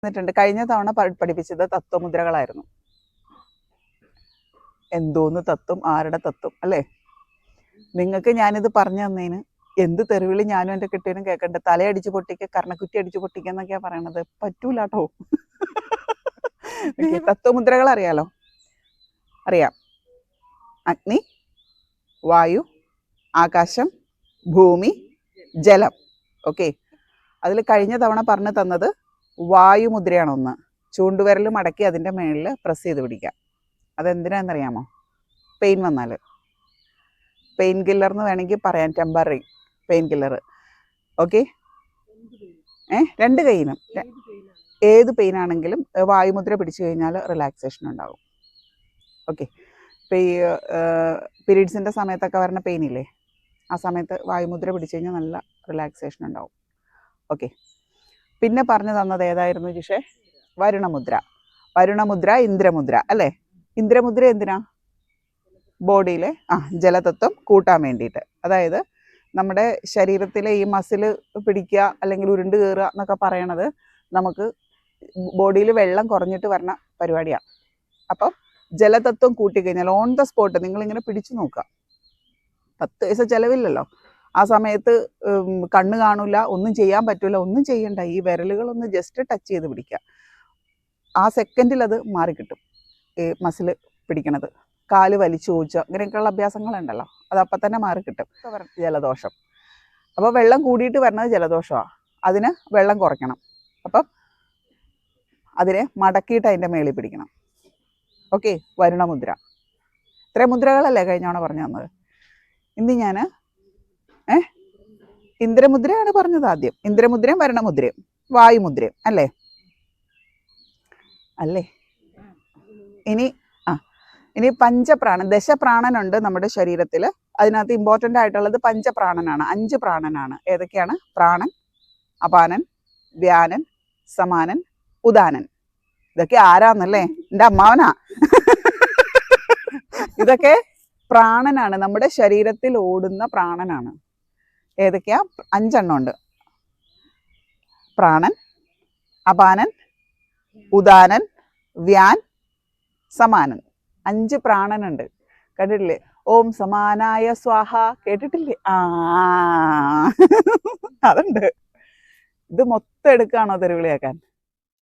എന്നിട്ടുണ്ട്. കഴിഞ്ഞ തവണ പഠിപ്പിച്ചത് തത്വമുദ്രകളായിരുന്നു. എന്തോന്ന് തത്വം, ആരുടെ തത്വം അല്ലേ? നിങ്ങൾക്ക് ഞാനിത് പറഞ്ഞു തന്നതിന് എന്ത് തെരുവിളി ഞാനും എൻ്റെ കെട്ടിയനും കേൾക്കണ്ട. തലയടിച്ച് പൊട്ടിക്കുക, കർണക്കുറ്റി അടിച്ച് പൊട്ടിക്കുക എന്നൊക്കെയാ പറയണത്. പറ്റൂലാട്ടോ. തത്വമുദ്രകൾ അറിയാലോ? അറിയാം. അഗ്നി, വായു, ആകാശം, ഭൂമി, ജലം. ഓക്കെ, അതിൽ കഴിഞ്ഞ തവണ പറഞ്ഞു തന്നത് വായുമുദ്രയാണ്. ഒന്ന് ചൂണ്ടുവിരൽ മടക്കി അതിൻ്റെ മേളിൽ പ്രസ് ചെയ്ത് പിടിക്കുക. അതെന്തിനാണെന്നറിയാമോ? പെയിൻ വന്നാൽ, പെയിൻ കില്ലർ എന്ന് വേണമെങ്കിൽ പറയാം, ടെമ്പററി പെയിൻ കില്ലർ. ഓക്കെ, രണ്ട് കൈയിനും ഏത് പെയിൻ ആണെങ്കിലും വായുമുദ്ര പിടിച്ചു കഴിഞ്ഞാൽ റിലാക്സേഷൻ ഉണ്ടാകും. ഓക്കെ, ഇപ്പോൾ ഈ പീരീഡ്സിൻ്റെ സമയത്തൊക്കെ വരുന്ന പെയിൻ ഇല്ലേ, ആ സമയത്ത് വായുമുദ്ര പിടിച്ചു കഴിഞ്ഞാൽ നല്ല റിലാക്സേഷൻ ഉണ്ടാവും. ഓക്കെ, പിന്നെ പറഞ്ഞു തന്നത് ഏതായിരുന്നു ജിഷേ? വരുണമുദ്ര. വരുണമുദ്ര, ഇന്ദ്രമുദ്ര അല്ലേ? ഇന്ദ്രമുദ്ര എന്തിനാ? ബോഡിയിലെ ജലതത്വം കൂട്ടാൻ വേണ്ടിയിട്ട്. അതായത് നമ്മുടെ ശരീരത്തിലെ ഈ മസിൽ പിടിക്കുക അല്ലെങ്കിൽ ഉരുണ്ട് കയറുക എന്നൊക്കെ പറയണത് നമുക്ക് ബോഡിയിൽ വെള്ളം കുറഞ്ഞിട്ട് വരുന്ന പരിപാടിയാണ്. അപ്പം ജലതത്വം കൂട്ടിക്കഴിഞ്ഞാൽ ഓൺ ദ സ്പോട്ട് നിങ്ങളിങ്ങനെ പിടിച്ചു നോക്കുക. 10 പൈസ ചിലവില്ലല്ലോ. ആ സമയത്ത് കണ്ണ് കാണൂല, ഒന്നും ചെയ്യാൻ പറ്റൂല, ഒന്നും ചെയ്യണ്ട. ഈ വിരലുകളൊന്ന് ജസ്റ്റ് ടച്ച് ചെയ്ത് പിടിക്കുക. ആ സെക്കൻഡിൽ അത് മാറിക്കിട്ടും. ഈ മസിൽ പിടിക്കണത്, കാല് വലിച്ചു ഊച്ച, ഇങ്ങനെയൊക്കെയുള്ള അഭ്യാസങ്ങളുണ്ടല്ലോ, അത് അപ്പം തന്നെ മാറിക്കിട്ടും. ജലദോഷം, അപ്പോൾ വെള്ളം കൂടിയിട്ട് വരുന്നത് ജലദോഷമാണ്. അതിന് വെള്ളം കുറയ്ക്കണം. അപ്പം അതിനെ മടക്കിയിട്ട് അതിൻ്റെ മേളിൽ പിടിക്കണം. ഓക്കെ, വരുണമുദ്ര. ഇത്രയും മുദ്രകളല്ലേ കഴിഞ്ഞോണ പറഞ്ഞു തന്നത്. ഇന്ന് ഞാൻ ഇന്ദ്രമുദ്രയാണ് പറഞ്ഞത് ആദ്യം. ഇന്ദ്രമുദ്രയും വരുണമുദ്രയും വായുമുദ്രയും അല്ലേ? അല്ലേ? ഇനി പഞ്ചപ്രാണൻ, ദശപ്രാണനുണ്ട് നമ്മുടെ ശരീരത്തിൽ. അതിനകത്ത് ഇമ്പോർട്ടൻ്റ് ആയിട്ടുള്ളത് പഞ്ചപ്രാണനാണ്. 5 പ്രാണനാണ്. ഏതൊക്കെയാണ്? പ്രാണൻ, അപാനൻ, വ്യാനൻ, സമാനൻ, ഉദാനൻ. ഇതൊക്കെ ആരാന്നല്ലേ? എൻ്റെ അമ്മാവനാ. ഇതൊക്കെ പ്രാണനാണ്, നമ്മുടെ ശരീരത്തിൽ ഓടുന്ന പ്രാണനാണ്. ഏതൊക്കെയാ? 5 എണ്ണം ഉണ്ട്. പ്രാണൻ, അപാനൻ, ഉദാനൻ, വ്യാൻ, സമാനൻ. 5 പ്രാണനുണ്ട്. കണ്ടിട്ടില്ലേ? ഓം സമാനായ സ്വാഹ കേട്ടിട്ടില്ലേ? അതുണ്ട്. ഇത് മൊത്തം എടുക്കുകയാണോ തെരുവിളിയാക്കാൻ?